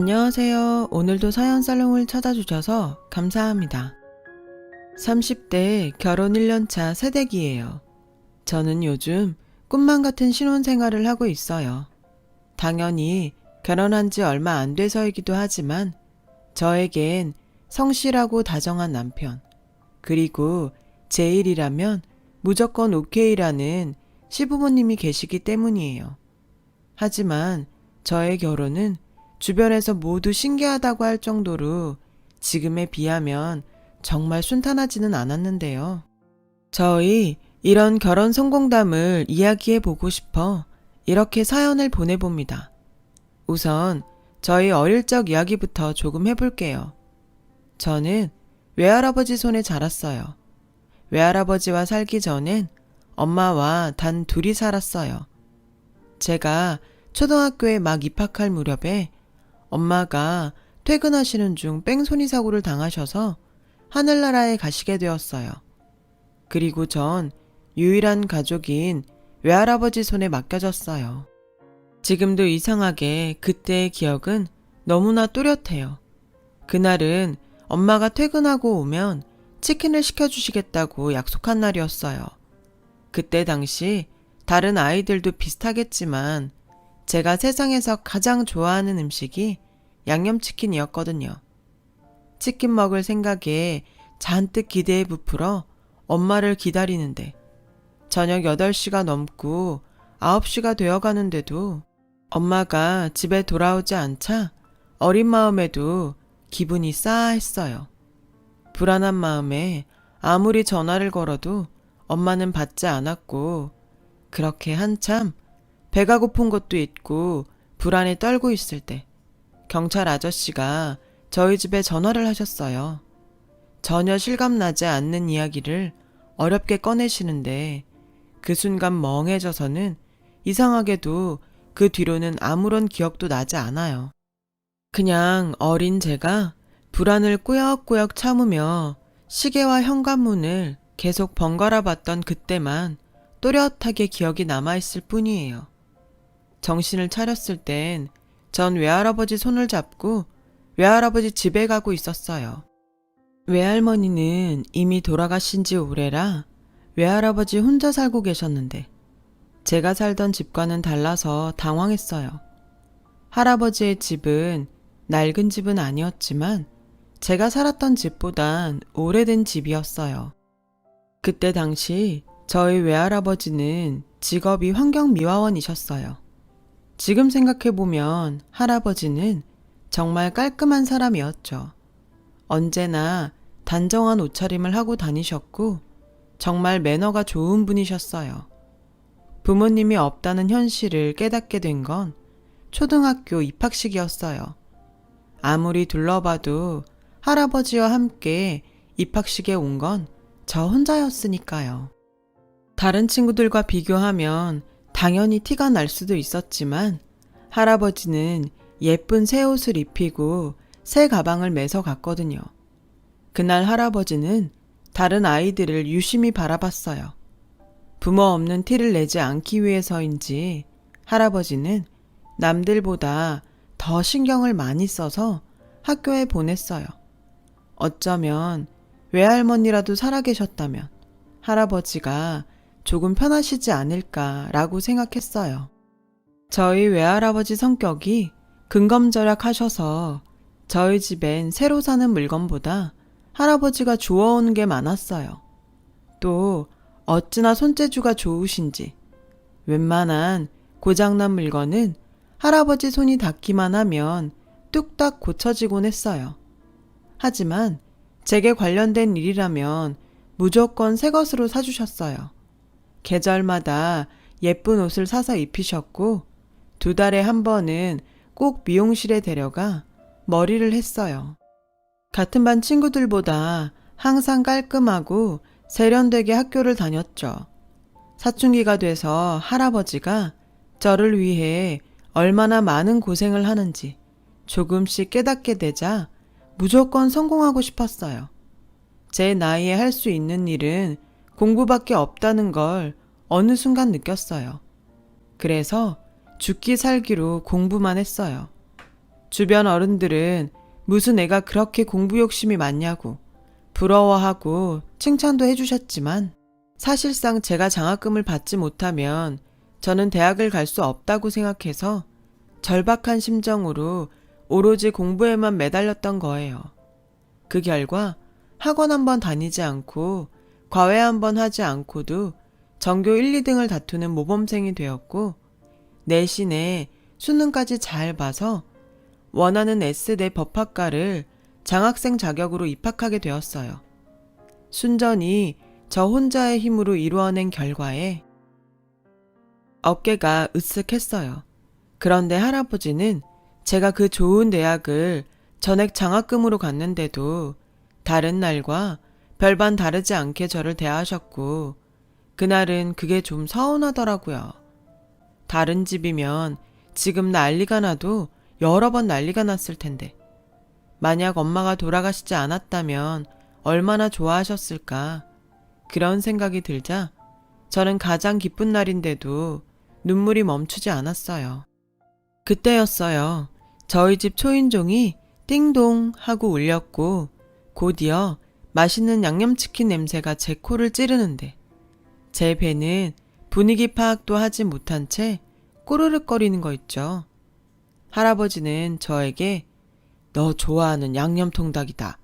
안녕하세요. 오늘도 사연살롱을 찾아주셔서 감사합니다. 30대 결혼 1년차 새댁이에요. 저는 요즘 꿈만 같은 신혼생활을 하고 있어요. 당연히 결혼한 지 얼마 안 돼서이기도 하지만 저에겐 성실하고 다정한 남편, 그리고 제 일이라면 무조건 오케이라는 시부모님이 계시기 때문이에요. 하지만 저의 결혼은 주변에서 모두 신기하다고 할 정도로 지금에 비하면 정말 순탄하지는 않았는데요. 저희 이런 결혼 성공담을 이야기해 보고 싶어 이렇게 사연을 보내봅니다. 우선 저희 어릴 적 이야기부터 조금 해볼게요. 저는 외할아버지 손에 자랐어요. 외할아버지와 살기 전엔 엄마와 단 둘이 살았어요. 제가 초등학교에 막 입학할 무렵에 엄마가 퇴근하시는 중 뺑소니 사고를 당하셔서 하늘나라에 가시게 되었어요. 그리고 전 유일한 가족인 외할아버지 손에 맡겨졌어요. 지금도 이상하게 그때의 기억은 너무나 또렷해요. 그날은 엄마가 퇴근하고 오면 치킨을 시켜주시겠다고 약속한 날이었어요. 그때 당시 다른 아이들도 비슷하겠지만 제가 세상에서 가장 좋아하는 음식이 양념치킨이었거든요. 치킨 먹을 생각에 잔뜩 기대에 부풀어 엄마를 기다리는데 저녁 8시가 넘고 9시가 되어가는데도 엄마가 집에 돌아오지 않자 어린 마음에도 기분이 싸했어요. 불안한 마음에 아무리 전화를 걸어도 엄마는 받지 않았고 그렇게 한참 배가 고픈 것도 있고 불안에 떨고 있을 때 경찰 아저씨가 저희 집에 전화를 하셨어요. 전혀 실감나지 않는 이야기를 어렵게 꺼내시는데 그 순간 멍해져서는 이상하게도 그 뒤로는 아무런 기억도 나지 않아요. 그냥 어린 제가 불안을 꾸역꾸역 참으며 시계와 현관문을 계속 번갈아 봤던 그때만 또렷하게 기억이 남아있을 뿐이에요. 정신을 차렸을 땐 전 외할아버지 손을 잡고 외할아버지 집에 가고 있었어요. 외할머니는 이미 돌아가신 지 오래라 외할아버지 혼자 살고 계셨는데 제가 살던 집과는 달라서 당황했어요. 할아버지의 집은 낡은 집은 아니었지만 제가 살았던 집보단 오래된 집이었어요. 그때 당시 저희 외할아버지는 직업이 환경미화원이셨어요. 지금 생각해보면 할아버지는 정말 깔끔한 사람이었죠. 언제나 단정한 옷차림을 하고 다니셨고 정말 매너가 좋은 분이셨어요. 부모님이 없다는 현실을 깨닫게 된 건 초등학교 입학식이었어요. 아무리 둘러봐도 할아버지와 함께 입학식에 온 건 저 혼자였으니까요. 다른 친구들과 비교하면 당연히 티가 날 수도 있었지만 할아버지는 예쁜 새 옷을 입히고 새 가방을 매서 갔거든요. 그날 할아버지는 다른 아이들을 유심히 바라봤어요. 부모 없는 티를 내지 않기 위해서인지 할아버지는 남들보다 더 신경을 많이 써서 학교에 보냈어요. 어쩌면 외할머니라도 살아계셨다면 할아버지가 조금 편하시지 않을까라고 생각했어요. 저희 외할아버지 성격이 근검절약하셔서 저희 집엔 새로 사는 물건보다 할아버지가 주워오는 게 많았어요. 또 어찌나 손재주가 좋으신지 웬만한 고장난 물건은 할아버지 손이 닿기만 하면 뚝딱 고쳐지곤 했어요. 하지만 제게 관련된 일이라면 무조건 새 것으로 사주셨어요. 계절마다 예쁜 옷을 사서 입히셨고 2달에 한 번은 꼭 미용실에 데려가 머리를 했어요. 같은 반 친구들보다 항상 깔끔하고 세련되게 학교를 다녔죠. 사춘기가 돼서 할아버지가 저를 위해 얼마나 많은 고생을 하는지 조금씩 깨닫게 되자 무조건 성공하고 싶었어요. 제 나이에 할 수 있는 일은 공부밖에 없다는 걸 어느 순간 느꼈어요. 그래서 죽기 살기로 공부만 했어요. 주변 어른들은 무슨 애가 그렇게 공부 욕심이 많냐고 부러워하고 칭찬도 해주셨지만 사실상 제가 장학금을 받지 못하면 저는 대학을 갈 수 없다고 생각해서 절박한 심정으로 오로지 공부에만 매달렸던 거예요. 그 결과 학원 한번 다니지 않고 과외 한번 하지 않고도 전교 1, 2등을 다투는 모범생이 되었고 내신에 수능까지 잘 봐서 원하는 S대 법학과를 장학생 자격으로 입학하게 되었어요. 순전히 저 혼자의 힘으로 이루어낸 결과에 어깨가 으쓱했어요. 그런데 할아버지는 제가 그 좋은 대학을 전액 장학금으로 갔는데도 다른 날과 별반 다르지 않게 저를 대하셨고 그날은 그게 좀 서운하더라고요. 다른 집이면 지금 난리가 나도 여러 번 난리가 났을 텐데 만약 엄마가 돌아가시지 않았다면 얼마나 좋아하셨을까 그런 생각이 들자 저는 가장 기쁜 날인데도 눈물이 멈추지 않았어요. 그때였어요. 저희 집 초인종이 띵동 하고 울렸고 곧이어 맛있는 양념치킨 냄새가 제 코를 찌르는데 제 배는 분위기 파악도 하지 못한 채 꼬르륵거리는 거 있죠. 할아버지는 저에게 너 좋아하는 양념통닭이다.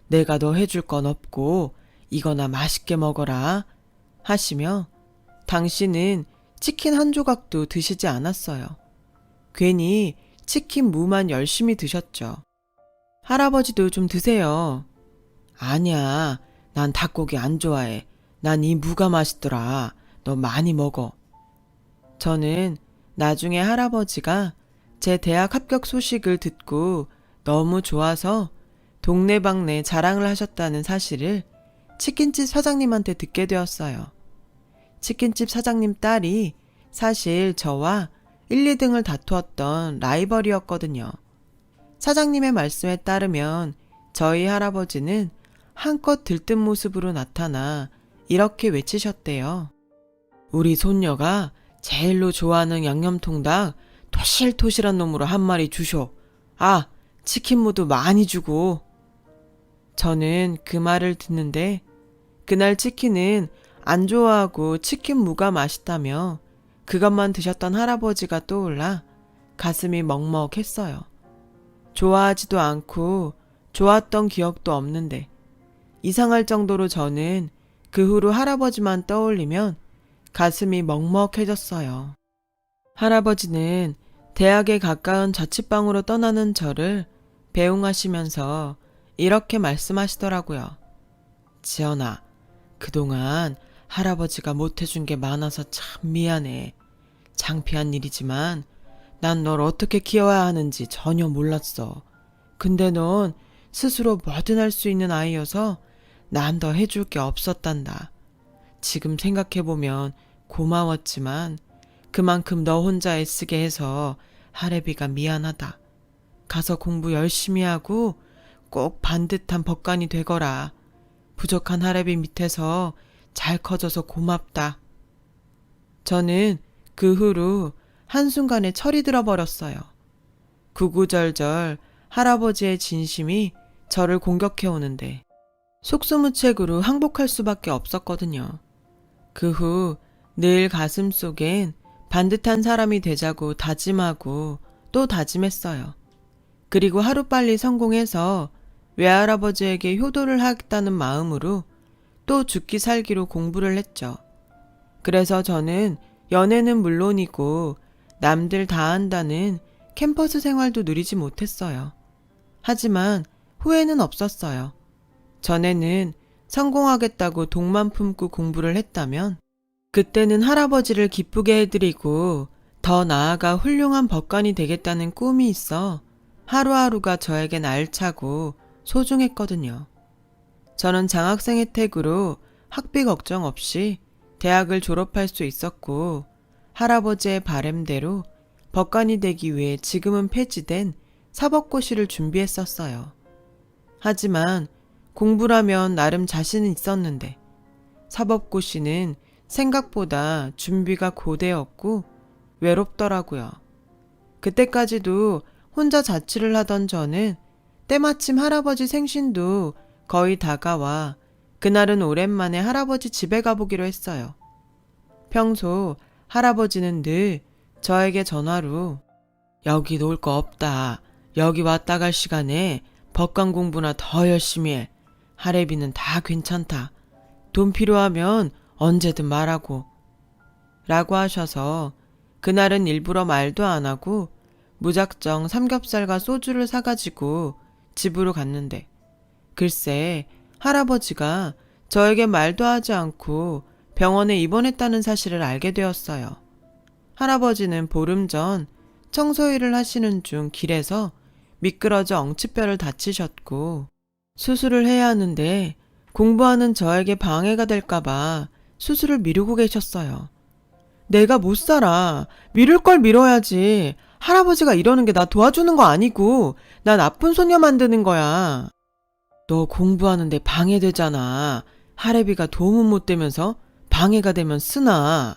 내가 너 해줄 건 없고 이거나 맛있게 먹어라 하시며 당신은 치킨 한 조각도 드시지 않았어요. 괜히 치킨 무만 열심히 드셨죠. 할아버지도 좀 드세요. 아니야, 난 닭고기 안 좋아해. 난 이 무가 맛있더라. 너 많이 먹어. 저는 나중에 할아버지가 제 대학 합격 소식을 듣고 너무 좋아서 동네방네 자랑을 하셨다는 사실을 치킨집 사장님한테 듣게 되었어요. 치킨집 사장님 딸이 사실 저와 1, 2등을 다투었던 라이벌이었거든요. 사장님의 말씀에 따르면 저희 할아버지는 한껏 들뜬 모습으로 나타나 이렇게 외치셨대요. 우리 손녀가 제일로 좋아하는 양념통닭 토실토실한 놈으로 한 마리 주쇼. 아, 치킨무도 많이 주고. 저는 그 말을 듣는데 그날 치킨은 안 좋아하고 치킨무가 맛있다며 그것만 드셨던 할아버지가 떠올라 가슴이 먹먹했어요. 좋아하지도 않고 좋았던 기억도 없는데 이상할 정도로 저는 그 후로 할아버지만 떠올리면 가슴이 먹먹해졌어요. 할아버지는 대학에 가까운 자취방으로 떠나는 저를 배웅하시면서 이렇게 말씀하시더라고요. 지연아, 그동안 할아버지가 못해준 게 많아서 참 미안해. 창피한 일이지만 난 널 어떻게 키워야 하는지 전혀 몰랐어. 근데 넌 스스로 뭐든 할 수 있는 아이여서 난 더 해줄 게 없었단다. 지금 생각해보면 고마웠지만 그만큼 너 혼자 애쓰게 해서 할애비가 미안하다. 가서 공부 열심히 하고 꼭 반듯한 법관이 되거라. 부족한 할애비 밑에서 잘 커져서 고맙다. 저는 그 후로 한순간에 철이 들어버렸어요. 구구절절 할아버지의 진심이 저를 공격해 오는데 속수무책으로 항복할 수밖에 없었거든요. 그 후 늘 가슴속엔 반듯한 사람이 되자고 다짐하고 또 다짐했어요. 그리고 하루빨리 성공해서 외할아버지에게 효도를 하겠다는 마음으로 또 죽기 살기로 공부를 했죠. 그래서 저는 연애는 물론이고 남들 다 한다는 캠퍼스 생활도 누리지 못했어요. 하지만 후회는 없었어요. 전에는 성공하겠다고 독만 품고 공부를 했다면 그때는 할아버지를 기쁘게 해드리고 더 나아가 훌륭한 법관이 되겠다는 꿈이 있어 하루하루가 저에겐 알차고 소중했거든요. 저는 장학생 혜택으로 학비 걱정 없이 대학을 졸업할 수 있었고 할아버지의 바램대로 법관이 되기 위해 지금은 폐지된 사법고시를 준비했었어요. 하지만 공부라면 나름 자신은 있었는데 사법고시는 생각보다 준비가 고되었고 외롭더라고요. 그때까지도 혼자 자취를 하던 저는 때마침 할아버지 생신도 거의 다가와 그날은 오랜만에 할아버지 집에 가보기로 했어요. 평소 할아버지는 늘 저에게 전화로 여기 놀 거 없다. 여기 왔다 갈 시간에 법관 공부나 더 열심히 해. 할애비는 다 괜찮다. 돈 필요하면 언제든 말하고. 라고 하셔서 그날은 일부러 말도 안 하고 무작정 삼겹살과 소주를 사가지고 집으로 갔는데 글쎄 할아버지가 저에게 말도 하지 않고 병원에 입원했다는 사실을 알게 되었어요. 할아버지는 보름 전 청소일을 하시는 중 길에서 미끄러져 엉치뼈를 다치셨고 수술을 해야 하는데 공부하는 저에게 방해가 될까봐 수술을 미루고 계셨어요. 내가 못 살아. 미룰 걸 미뤄야지. 할아버지가 이러는 게 나 도와주는 거 아니고 나 나쁜 소녀 만드는 거야. 너 공부하는데 방해되잖아. 할애비가 도움은 못 되면서 방해가 되면 쓰나.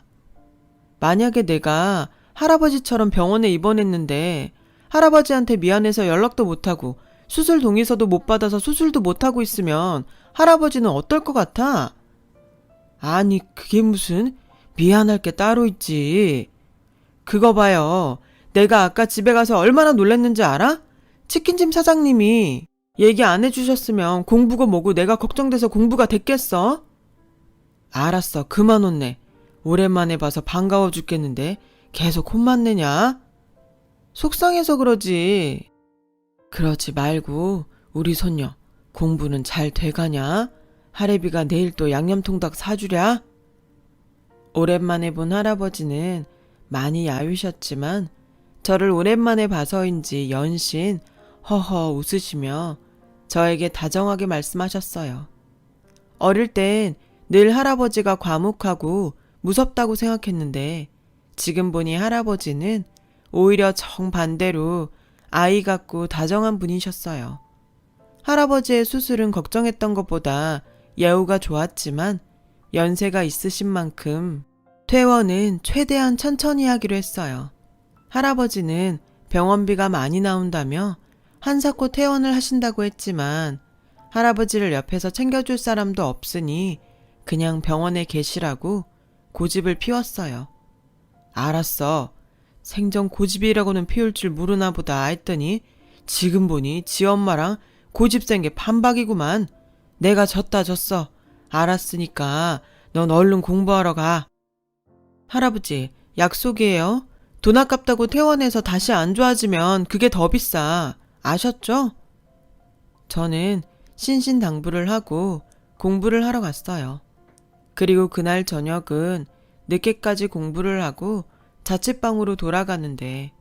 만약에 내가 할아버지처럼 병원에 입원했는데 할아버지한테 미안해서 연락도 못하고 수술 동의서도 못 받아서 수술도 못하고 있으면 할아버지는 어떨 것 같아? 아니 그게 무슨 미안할 게 따로 있지. 그거 봐요. 내가 아까 집에 가서 얼마나 놀랐는지 알아? 치킨집 사장님이 얘기 안 해주셨으면 공부고 뭐고 내가 걱정돼서 공부가 됐겠어? 알았어. 그만 혼내. 오랜만에 봐서 반가워 죽겠는데 계속 혼만 내냐? 속상해서 그러지. 그러지 말고 우리 손녀 공부는 잘 돼가냐? 할애비가 내일 또 양념통닭 사주랴? 오랜만에 본 할아버지는 많이 야위셨지만 저를 오랜만에 봐서인지 연신 허허 웃으시며 저에게 다정하게 말씀하셨어요. 어릴 땐 늘 할아버지가 과묵하고 무섭다고 생각했는데 지금 보니 할아버지는 오히려 정반대로 아이 같고 다정한 분이셨어요. 할아버지의 수술은 걱정했던 것보다 예후가 좋았지만 연세가 있으신 만큼 퇴원은 최대한 천천히 하기로 했어요. 할아버지는 병원비가 많이 나온다며 한사코 퇴원을 하신다고 했지만 할아버지를 옆에서 챙겨줄 사람도 없으니 그냥 병원에 계시라고 고집을 피웠어요. 알았어. 생전 고집이라고는 피울 줄 모르나 보다 했더니 지금 보니 지 엄마랑 고집 센 게 판박이구만. 내가 졌어. 알았으니까 넌 얼른 공부하러 가. 할아버지, 약속이에요. 돈 아깝다고 퇴원해서 다시 안 좋아지면 그게 더 비싸. 아셨죠? 저는 신신당부를 하고 공부를 하러 갔어요. 그리고 그날 저녁은 늦게까지 공부를 하고 자취방으로 돌아가는데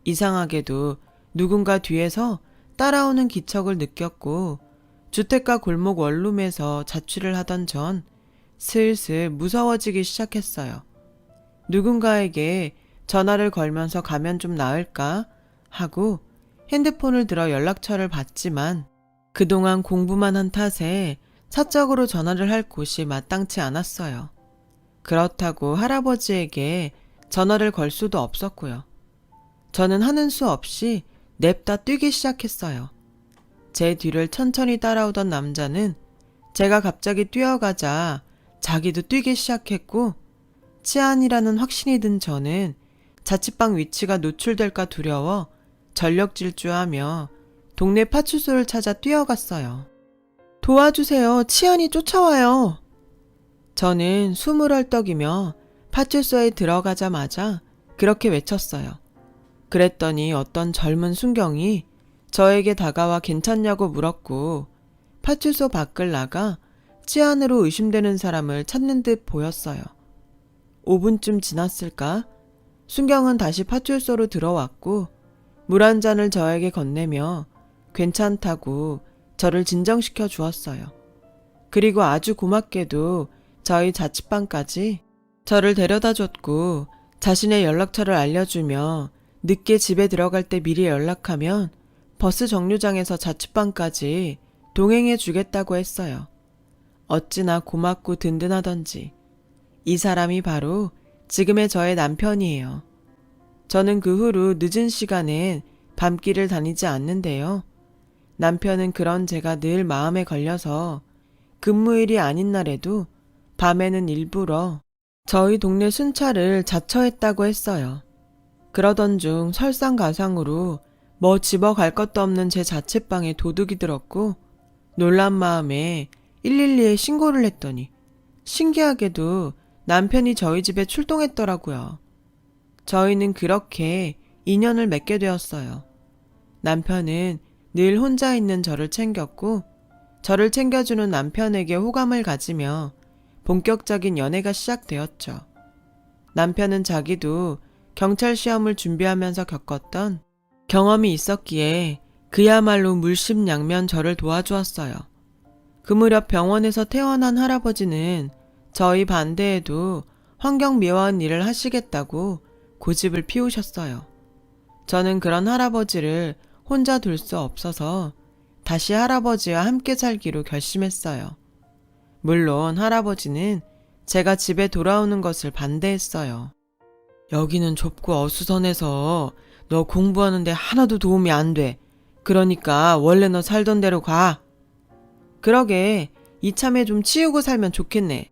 이상하게도 누군가 뒤에서 따라오는 기척을 느꼈고 주택가 골목 원룸에서 자취를 하던 전 슬슬 무서워지기 시작했어요. 누군가에게 전화를 걸면서 가면 좀 나을까 하고 핸드폰을 들어 연락처를 받지만 그동안 공부만 한 탓에 사적으로 전화를 할 곳이 마땅치 않았어요. 그렇다고 할아버지에게 전화를 걸 수도 없었고요. 저는 하는 수 없이 냅다 뛰기 시작했어요. 제 뒤를 천천히 따라오던 남자는 제가 갑자기 뛰어가자 자기도 뛰기 시작했고 치안이라는 확신이 든 저는 자취방 위치가 노출될까 두려워 전력 질주하며 동네 파출소를 찾아 뛰어갔어요. 도와주세요. 치안이 쫓아와요. 저는 숨을 헐떡이며 파출소에 들어가자마자 그렇게 외쳤어요. 그랬더니 어떤 젊은 순경이 저에게 다가와 괜찮냐고 물었고 파출소 밖을 나가 치안으로 의심되는 사람을 찾는 듯 보였어요. 5분쯤 지났을까? 순경은 다시 파출소로 들어왔고 물 한 잔을 저에게 건네며 괜찮다고 저를 진정시켜 주었어요. 그리고 아주 고맙게도 저희 자취방까지 저를 데려다 줬고 자신의 연락처를 알려주며 늦게 집에 들어갈 때 미리 연락하면 버스 정류장에서 자취방까지 동행해 주겠다고 했어요. 어찌나 고맙고 든든하던지. 이 사람이 바로 지금의 저의 남편이에요. 저는 그 후로 늦은 시간엔 밤길을 다니지 않는데요. 남편은 그런 제가 늘 마음에 걸려서 근무일이 아닌 날에도 밤에는 일부러 저희 동네 순찰을 자처했다고 했어요. 그러던 중 설상가상으로 뭐 집어갈 것도 없는 제 자취방에 도둑이 들었고 놀란 마음에 112에 신고를 했더니 신기하게도 남편이 저희 집에 출동했더라고요. 저희는 그렇게 인연을 맺게 되었어요. 남편은 늘 혼자 있는 저를 챙겼고 저를 챙겨주는 남편에게 호감을 가지며 본격적인 연애가 시작되었죠. 남편은 자기도 경찰 시험을 준비하면서 겪었던 경험이 있었기에 그야말로 물심양면 저를 도와주었어요. 그 무렵 병원에서 퇴원한 할아버지는 저희 반대에도 환경미화원 일을 하시겠다고 고집을 피우셨어요. 저는 그런 할아버지를 혼자 둘 수 없어서 다시 할아버지와 함께 살기로 결심했어요. 물론 할아버지는 제가 집에 돌아오는 것을 반대했어요. 여기는 좁고 어수선해서 너 공부하는데 하나도 도움이 안 돼. 그러니까 원래 너 살던 대로 가. 그러게 이참에 좀 치우고 살면 좋겠네.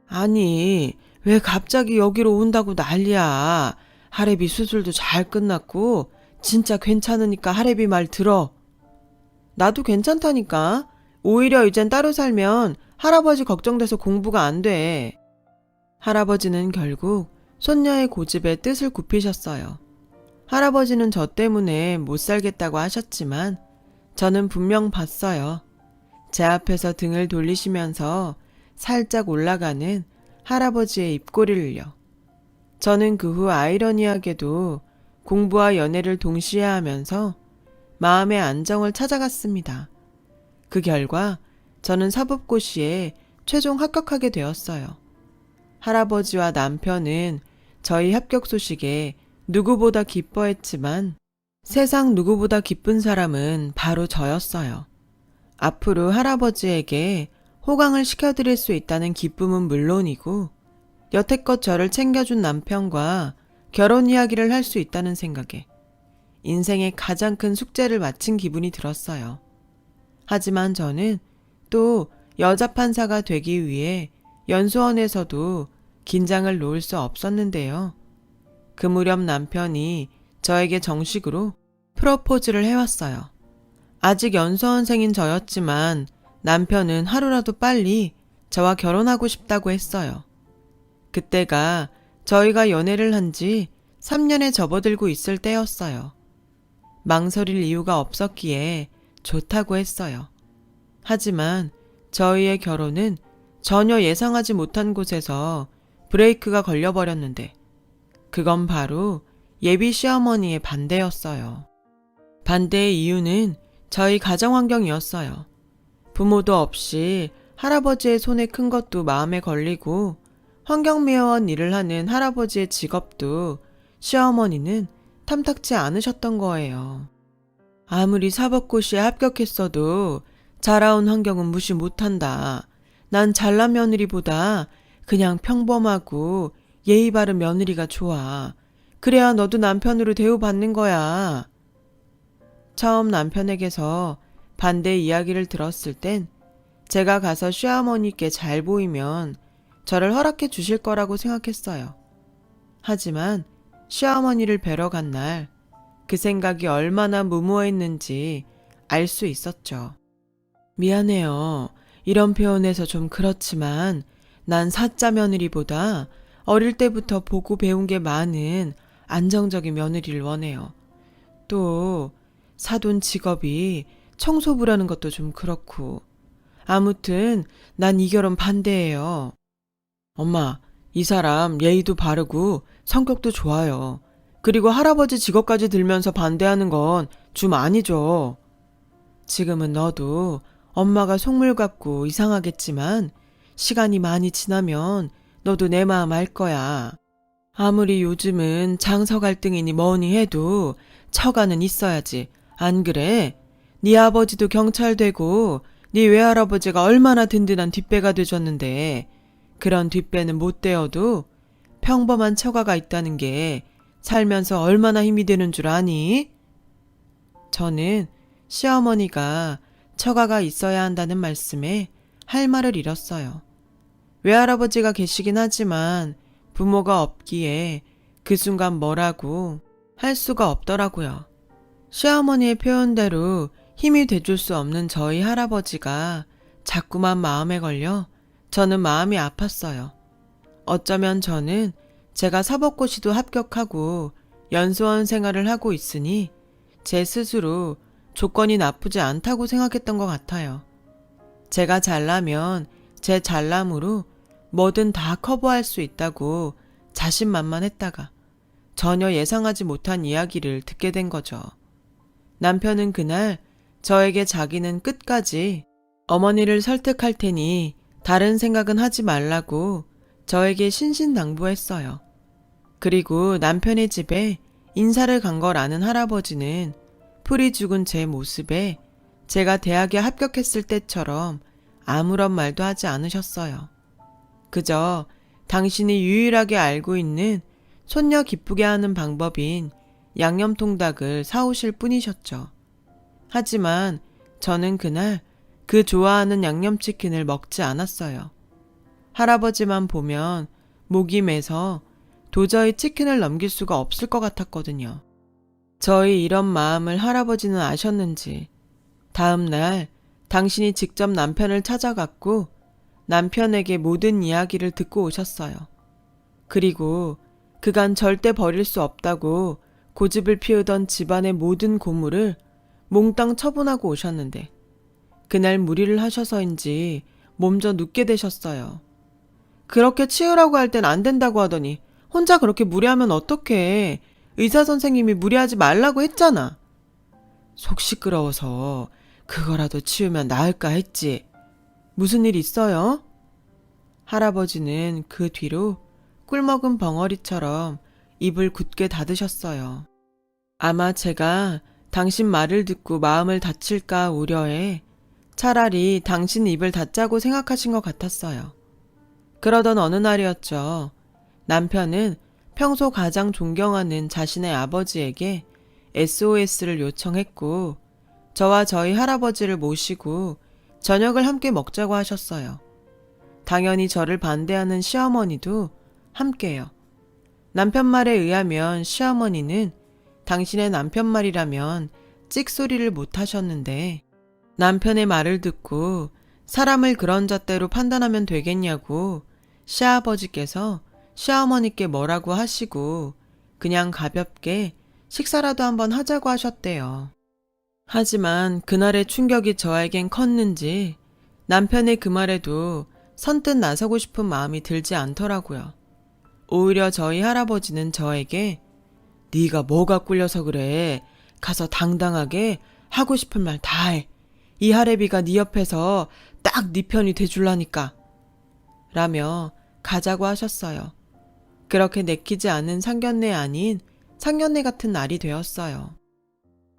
아니, 왜 갑자기 여기로 온다고 난리야. 할애비 수술도 잘 끝났고 진짜 괜찮으니까 할애비 말 들어. 나도 괜찮다니까. 오히려 이젠 따로 살면 할아버지 걱정돼서 공부가 안 돼. 할아버지는 결국 손녀의 고집에 뜻을 굽히셨어요. 할아버지는 저 때문에 못 살겠다고 하셨지만 저는 분명 봤어요. 제 앞에서 등을 돌리시면서 살짝 올라가는 할아버지의 입꼬리를요. 저는 그 후 아이러니하게도 공부와 연애를 동시에 하면서 마음의 안정을 찾아갔습니다. 그 결과 저는 사법고시에 최종 합격하게 되었어요. 할아버지와 남편은 저희 합격 소식에 누구보다 기뻐했지만 세상 누구보다 기쁜 사람은 바로 저였어요. 앞으로 할아버지에게 호강을 시켜드릴 수 있다는 기쁨은 물론이고 여태껏 저를 챙겨준 남편과 결혼 이야기를 할 수 있다는 생각에 인생의 가장 큰 숙제를 마친 기분이 들었어요. 하지만 저는 또 여자 판사가 되기 위해 연수원에서도 긴장을 놓을 수 없었는데요. 그 무렵 남편이 저에게 정식으로 프로포즈를 해왔어요. 아직 연수원생인 저였지만 남편은 하루라도 빨리 저와 결혼하고 싶다고 했어요. 그때가 저희가 연애를 한 지 3년에 접어들고 있을 때였어요. 망설일 이유가 없었기에 좋다고 했어요. 하지만 저희의 결혼은 전혀 예상하지 못한 곳에서 브레이크가 걸려버렸는데 그건 바로 예비 시어머니의 반대였어요. 반대의 이유는 저희 가정 환경이었어요. 부모도 없이 할아버지의 손에 큰 것도 마음에 걸리고 환경미화원 일을 하는 할아버지의 직업도 시어머니는 탐탁지 않으셨던 거예요. 아무리 사법고시에 합격했어도 자라온 환경은 무시 못한다. 난 잘난 며느리보다 그냥 평범하고 예의 바른 며느리가 좋아. 그래야 너도 남편으로 대우받는 거야. 처음 남편에게서 반대 이야기를 들었을 땐 제가 가서 시어머니께 잘 보이면 저를 허락해 주실 거라고 생각했어요. 하지만 시어머니를 뵈러 간 날 그 생각이 얼마나 무모했는지 알 수 있었죠. 미안해요. 이런 표현에서 좀 그렇지만 난 사짜 며느리보다 어릴 때부터 보고 배운 게 많은 안정적인 며느리를 원해요. 또 사돈 직업이 청소부라는 것도 좀 그렇고. 아무튼 난 이 결혼 반대예요. 엄마, 이 사람 예의도 바르고 성격도 좋아요. 그리고 할아버지 직업까지 들면서 반대하는 건 좀 아니죠. 지금은 너도 엄마가 속물 같고 이상하겠지만 시간이 많이 지나면 너도 내 마음 알 거야. 아무리 요즘은 장서 갈등이니 뭐니 해도 처가는 있어야지. 안 그래? 네 아버지도 경찰 되고 네 외할아버지가 얼마나 든든한 뒷배가 되셨는데 그런 뒷배는 못 되어도 평범한 처가가 있다는 게 살면서 얼마나 힘이 되는 줄 아니? 저는 시어머니가 처가가 있어야 한다는 말씀에 할 말을 잃었어요. 외할아버지가 계시긴 하지만 부모가 없기에 그 순간 뭐라고 할 수가 없더라고요. 시어머니의 표현대로 힘이 돼줄 수 없는 저희 할아버지가 자꾸만 마음에 걸려 저는 마음이 아팠어요. 어쩌면 저는 제가 사법고시도 합격하고 연수원 생활을 하고 있으니 제 스스로 조건이 나쁘지 않다고 생각했던 것 같아요. 제가 잘나면 제 잘남으로 뭐든 다 커버할 수 있다고 자신만만했다가 전혀 예상하지 못한 이야기를 듣게 된 거죠. 남편은 그날 저에게 자기는 끝까지 어머니를 설득할 테니 다른 생각은 하지 말라고 저에게 신신당부했어요. 그리고 남편의 집에 인사를 간 걸 아는 할아버지는 풀이 죽은 제 모습에 제가 대학에 합격했을 때처럼 아무런 말도 하지 않으셨어요. 그저 당신이 유일하게 알고 있는 손녀 기쁘게 하는 방법인 양념통닭을 사오실 뿐이셨죠. 하지만 저는 그날 그 좋아하는 양념치킨을 먹지 않았어요. 할아버지만 보면 목이 메서 도저히 치킨을 넘길 수가 없을 것 같았거든요. 저희 이런 마음을 할아버지는 아셨는지 다음 날 당신이 직접 남편을 찾아갔고 남편에게 모든 이야기를 듣고 오셨어요. 그리고 그간 절대 버릴 수 없다고 고집을 피우던 집안의 모든 고물을 몽땅 처분하고 오셨는데 그날 무리를 하셔서인지 몸져 눕게 되셨어요. 그렇게 치우라고 할 땐 안 된다고 하더니 혼자 그렇게 무리하면 어떡해. 의사 선생님이 무리하지 말라고 했잖아. 속 시끄러워서 그거라도 치우면 나을까 했지. 무슨 일 있어요? 할아버지는 그 뒤로 꿀먹은 벙어리처럼 입을 굳게 닫으셨어요. 아마 제가 당신 말을 듣고 마음을 다칠까 우려해 차라리 당신 입을 닫자고 생각하신 것 같았어요. 그러던 어느 날이었죠. 남편은 평소 가장 존경하는 자신의 아버지에게 SOS를 요청했고 저와 저희 할아버지를 모시고 저녁을 함께 먹자고 하셨어요. 당연히 저를 반대하는 시어머니도 함께요. 남편 말에 의하면 시어머니는 당신의 남편 말이라면 찍소리를 못 하셨는데 남편의 말을 듣고 사람을 그런 잣대로 판단하면 되겠냐고 시아버지께서 시어머니께 뭐라고 하시고 그냥 가볍게 식사라도 한번 하자고 하셨대요. 하지만 그날의 충격이 저에겐 컸는지 남편의 그 말에도 선뜻 나서고 싶은 마음이 들지 않더라고요. 오히려 저희 할아버지는 저에게 네가 뭐가 꿀려서 그래. 가서 당당하게 하고 싶은 말 다 해. 이 할애비가 네 옆에서 딱 네 편이 돼줄라니까. 라며 가자고 하셨어요. 그렇게 내키지 않은 상견례 아닌 상견례 같은 날이 되었어요.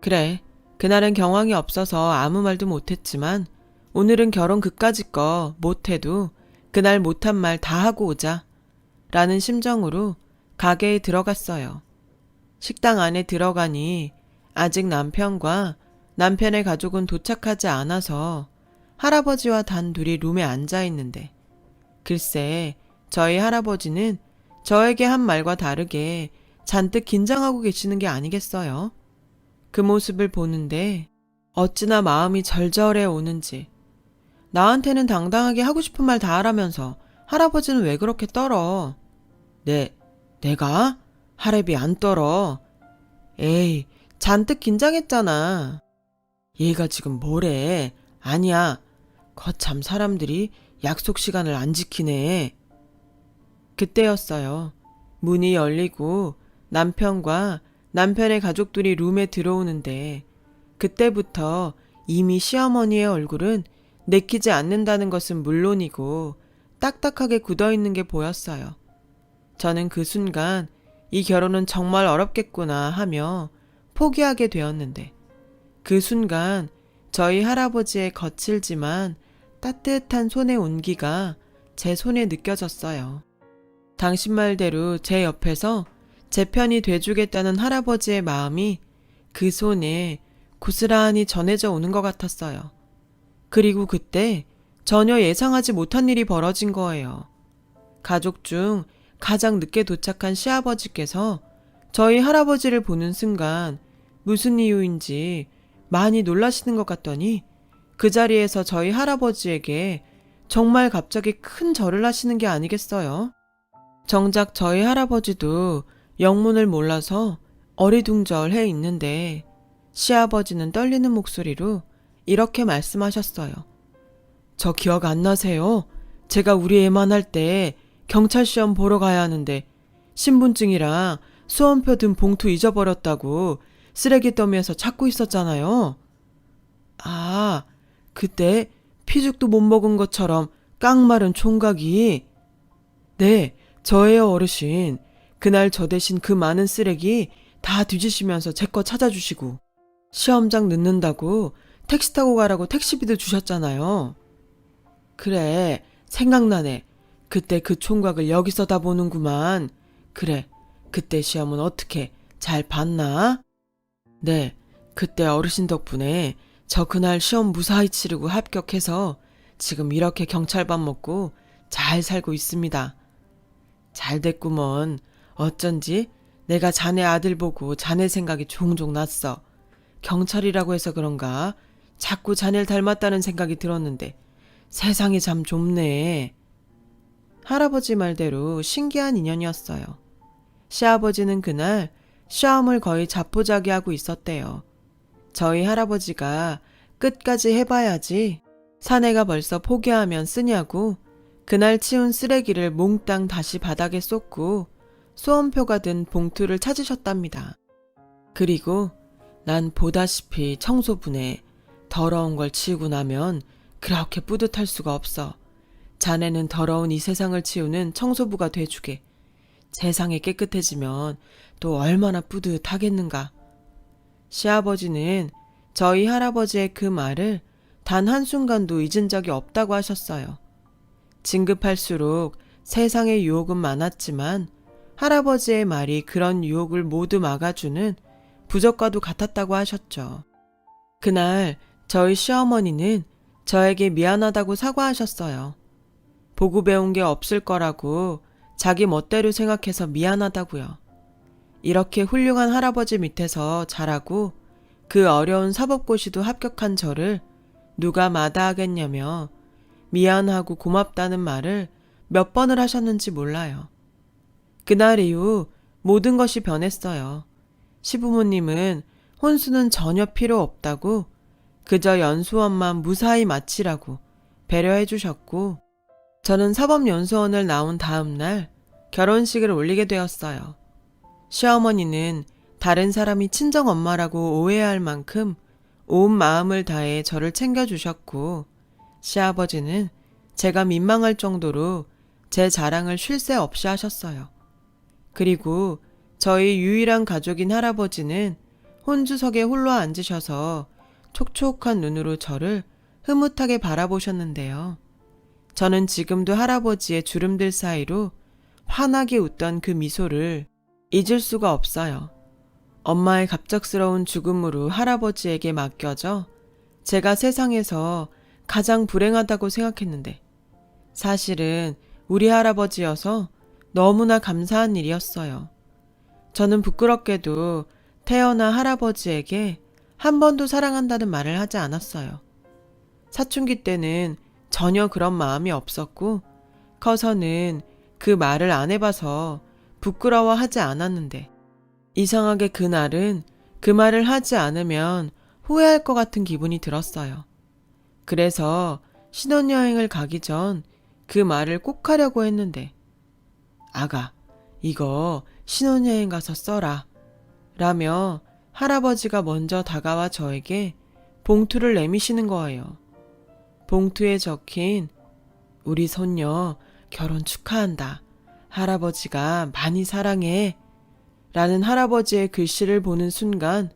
그래, 그날은 경황이 없어서 아무 말도 못했지만 오늘은 결혼 그까짓 거 못해도 그날 못한 말 다 하고 오자 라는 심정으로 가게에 들어갔어요. 식당 안에 들어가니 아직 남편과 남편의 가족은 도착하지 않아서 할아버지와 단 둘이 룸에 앉아 있는데 글쎄 저희 할아버지는 저에게 한 말과 다르게 잔뜩 긴장하고 계시는 게 아니겠어요? 그 모습을 보는데 어찌나 마음이 절절해 오는지 나한테는 당당하게 하고 싶은 말 다 하라면서 할아버지는 왜 그렇게 떨어? 내가? 할애비 안 떨어. 에이, 잔뜩 긴장했잖아. 얘가 지금 뭐래? 아니야. 거참 사람들이 약속 시간을 안 지키네. 그때였어요. 문이 열리고 남편과 남편의 가족들이 룸에 들어오는데 그때부터 이미 시어머니의 얼굴은 내키지 않는다는 것은 물론이고 딱딱하게 굳어있는 게 보였어요. 저는 그 순간 이 결혼은 정말 어렵겠구나 하며 포기하게 되었는데 그 순간 저희 할아버지의 거칠지만 따뜻한 손의 온기가 제 손에 느껴졌어요. 당신 말대로 제 옆에서 제 편이 돼주겠다는 할아버지의 마음이 그 손에 고스란히 전해져 오는 것 같았어요. 그리고 그때 전혀 예상하지 못한 일이 벌어진 거예요. 가족 중 가장 늦게 도착한 시아버지께서 저희 할아버지를 보는 순간 무슨 이유인지 많이 놀라시는 것 같더니 그 자리에서 저희 할아버지에게 정말 갑자기 큰 절을 하시는 게 아니겠어요? 정작 저희 할아버지도 영문을 몰라서 어리둥절해 있는데 시아버지는 떨리는 목소리로 이렇게 말씀하셨어요. 저 기억 안 나세요? 제가 우리 애만 할 때 경찰 시험 보러 가야 하는데 신분증이랑 수험표 든 봉투 잊어버렸다고 쓰레기 더미에서 찾고 있었잖아요. 아, 그때 피죽도 못 먹은 것처럼 깡마른 총각이. 네, 저예요, 어르신. 그날 저 대신 그 많은 쓰레기 다 뒤지시면서 제 거 찾아주시고 시험장 늦는다고 택시 타고 가라고 택시비도 주셨잖아요. 그래, 생각나네. 그때 그 총각을 여기서 다 보는구만. 그래, 그때 시험은 어떻게 잘 봤나? 네, 그때 어르신 덕분에 저 그날 시험 무사히 치르고 합격해서 지금 이렇게 경찰밥 먹고 잘 살고 있습니다. 잘 됐구먼. 어쩐지 내가 자네 아들 보고 자네 생각이 종종 났어. 경찰이라고 해서 그런가 자꾸 자네를 닮았다는 생각이 들었는데 세상이 참 좁네. 할아버지 말대로 신기한 인연이었어요. 시아버지는 그날 시험을 거의 자포자기하고 있었대요. 저희 할아버지가 끝까지 해봐야지 사내가 벌써 포기하면 쓰냐고 그날 치운 쓰레기를 몽땅 다시 바닥에 쏟고 수험표가 든 봉투를 찾으셨답니다. 그리고 난 보다시피 청소분에 더러운 걸 치우고 나면 그렇게 뿌듯할 수가 없어. 자네는 더러운 이 세상을 치우는 청소부가 돼주게. 세상이 깨끗해지면 또 얼마나 뿌듯하겠는가. 시아버지는 저희 할아버지의 그 말을 단 한순간도 잊은 적이 없다고 하셨어요. 진급할수록 세상의 유혹은 많았지만 할아버지의 말이 그런 유혹을 모두 막아주는 부적과도 같았다고 하셨죠. 그날 저희 시어머니는 저에게 미안하다고 사과하셨어요. 보고 배운 게 없을 거라고 자기 멋대로 생각해서 미안하다고요. 이렇게 훌륭한 할아버지 밑에서 자라고 그 어려운 사법고시도 합격한 저를 누가 마다하겠냐며 미안하고 고맙다는 말을 몇 번을 하셨는지 몰라요. 그날 이후 모든 것이 변했어요. 시부모님은 혼수는 전혀 필요 없다고 그저 연수원만 무사히 마치라고 배려해 주셨고 저는 사법연수원을 나온 다음 날 결혼식을 올리게 되었어요. 시어머니는 다른 사람이 친정엄마라고 오해할 만큼 온 마음을 다해 저를 챙겨주셨고 시아버지는 제가 민망할 정도로 제 자랑을 쉴 새 없이 하셨어요. 그리고 저희 유일한 가족인 할아버지는 혼주석에 홀로 앉으셔서 촉촉한 눈으로 저를 흐뭇하게 바라보셨는데요. 저는 지금도 할아버지의 주름들 사이로 환하게 웃던 그 미소를 잊을 수가 없어요. 엄마의 갑작스러운 죽음으로 할아버지에게 맡겨져 제가 세상에서 가장 불행하다고 생각했는데 사실은 우리 할아버지여서 너무나 감사한 일이었어요. 저는 부끄럽게도 태어나 할아버지에게 한 번도 사랑한다는 말을 하지 않았어요. 사춘기 때는 전혀 그런 마음이 없었고 커서는 그 말을 안 해봐서 부끄러워하지 않았는데 이상하게 그날은 그 말을 하지 않으면 후회할 것 같은 기분이 들었어요. 그래서 신혼여행을 가기 전 그 말을 꼭 하려고 했는데 아가, 이거 신혼여행 가서 써라 라며 할아버지가 먼저 다가와 저에게 봉투를 내미시는 거예요. 봉투에 적힌 우리 손녀 결혼 축하한다. 할아버지가 많이 사랑해. 라는 할아버지의 글씨를 보는 순간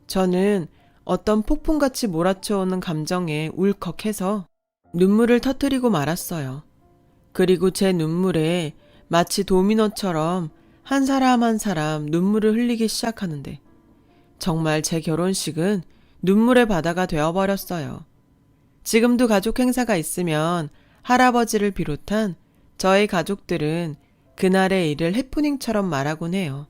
저는 어떤 폭풍같이 몰아쳐오는 감정에 울컥해서 눈물을 터뜨리고 말았어요. 그리고 제 눈물에 마치 도미노처럼 한 사람 한 사람 눈물을 흘리기 시작하는데 정말 제 결혼식은 눈물의 바다가 되어버렸어요. 지금도 가족 행사가 있으면 할아버지를 비롯한 저희 가족들은 그날의 일을 해프닝처럼 말하곤 해요.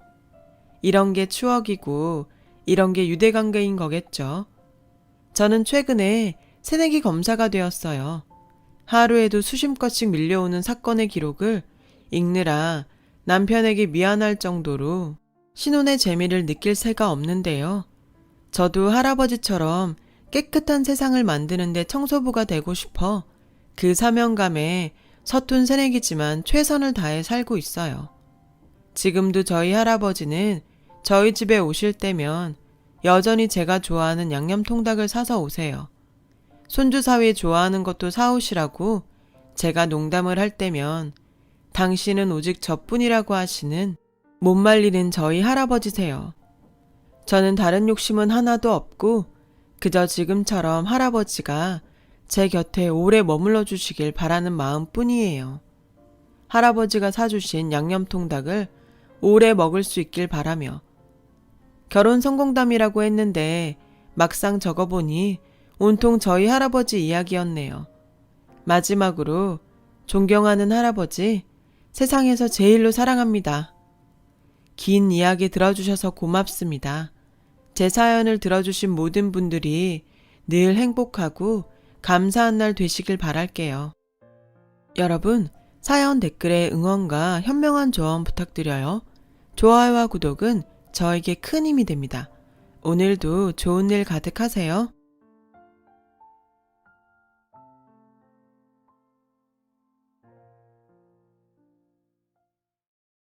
이런 게 추억이고 이런 게 유대관계인 거겠죠. 저는 최근에 새내기 검사가 되었어요. 하루에도 수십 건씩 밀려오는 사건의 기록을 읽느라 남편에게 미안할 정도로 신혼의 재미를 느낄 새가 없는데요. 저도 할아버지처럼 깨끗한 세상을 만드는데 청소부가 되고 싶어 그 사명감에 서툰 새내기지만 최선을 다해 살고 있어요. 지금도 저희 할아버지는 저희 집에 오실 때면 여전히 제가 좋아하는 양념통닭을 사서 오세요. 손주 사위 좋아하는 것도 사오시라고 제가 농담을 할 때면 당신은 오직 저뿐이라고 하시는 못 말리는 저희 할아버지세요. 저는 다른 욕심은 하나도 없고 그저 지금처럼 할아버지가 제 곁에 오래 머물러 주시길 바라는 마음뿐이에요. 할아버지가 사주신 양념통닭을 오래 먹을 수 있길 바라며 결혼 성공담이라고 했는데 막상 적어보니 온통 저희 할아버지 이야기였네요. 마지막으로 존경하는 할아버지, 세상에서 제일로 사랑합니다. 긴 이야기 들어주셔서 고맙습니다. 제 사연을 들어주신 모든 분들이 늘 행복하고 감사한 날 되시길 바랄게요. 여러분, 사연 댓글에 응원과 현명한 조언 부탁드려요. 좋아요와 구독은 저에게 큰 힘이 됩니다. 오늘도 좋은 일 가득하세요.